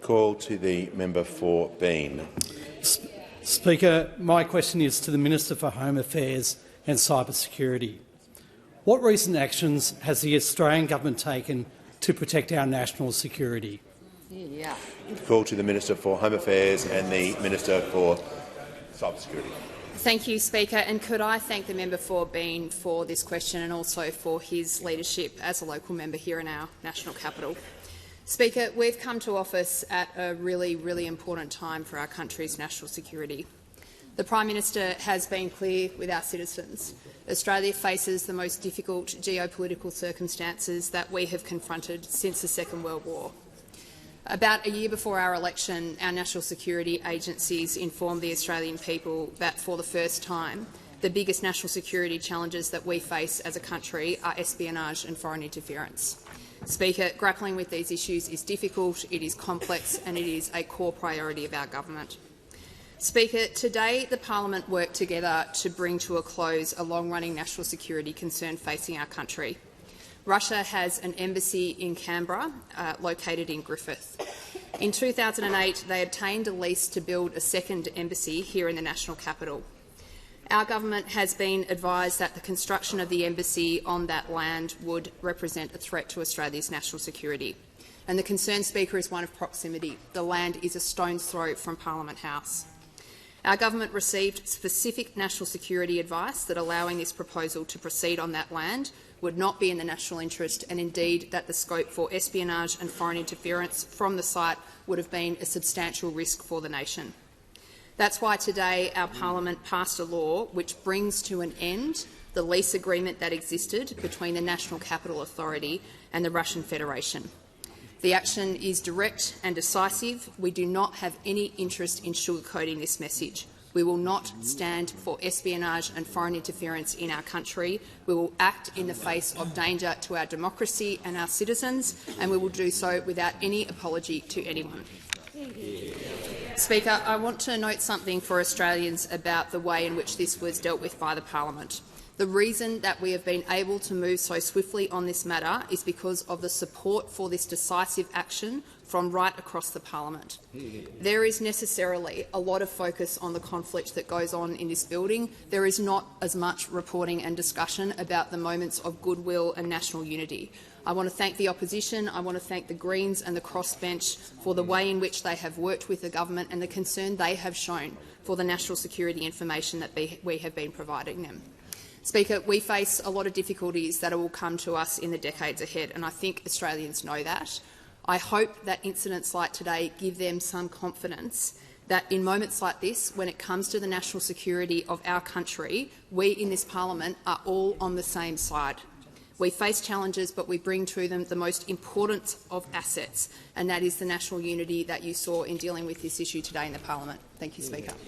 Call to the member for Bean. Speaker, my question is to the Minister for Home Affairs and Cyber Security. What recent actions has the Australian government taken to protect our national security? Call to the Minister for Home Affairs and the Minister for Cyber Security. Thank you, Speaker, and could I thank the member for Bean for this question and also for his leadership as a local member here in our national capital. Speaker, we've come to office at a really important time for our country's national security. The Prime Minister has been clear with our citizens. Australia faces the most difficult geopolitical circumstances that we have confronted since the Second World War. About a year before our election, our national security agencies informed the Australian people that, for the first time, the biggest national security challenges that we face as a country are espionage and foreign interference. Speaker, grappling with these issues is difficult, it is complex and it is a core priority of our government. Speaker, today the Parliament worked together to bring to a close a long-running national security concern facing our country. Russia has an embassy in Canberra, located in Griffith. In 2008, they obtained a lease to build a second embassy here in the national capital. Our government has been advised that the construction of the embassy on that land would represent a threat to Australia's national security. And the concern, Speaker, is one of proximity. The land is a stone's throw from Parliament House. Our government received specific national security advice that allowing this proposal to proceed on that land would not be in the national interest, and indeed that the scope for espionage and foreign interference from the site would have been a substantial risk for the nation. That's why today our Parliament passed a law which brings to an end the lease agreement that existed between the National Capital Authority and the Russian Federation. The action is direct and decisive. We do not have any interest in sugarcoating this message. We will not stand for espionage and foreign interference in our country. We will act in the face of danger to our democracy and our citizens, and we will do so without any apology to anyone. Speaker, I want to note something for Australians about the way in which this was dealt with by the Parliament. The reason that we have been able to move so swiftly on this matter is because of the support for this decisive action from right across the Parliament. There is necessarily a lot of focus on the conflict that goes on in this building. There is not as much reporting and discussion about the moments of goodwill and national unity. I want to thank the opposition, I want to thank the Greens and the crossbench for the way in which they have worked with the government and the concern they have shown for the national security information that we have been providing them. Speaker, we face a lot of difficulties that will come to us in the decades ahead, and I think Australians know that. I hope that incidents like today give them some confidence that in moments like this, when it comes to the national security of our country, we in this Parliament are all on the same side. We face challenges, but we bring to them the most important of assets, and that is the national unity that you saw in dealing with this issue today in the Parliament. Thank you, Speaker.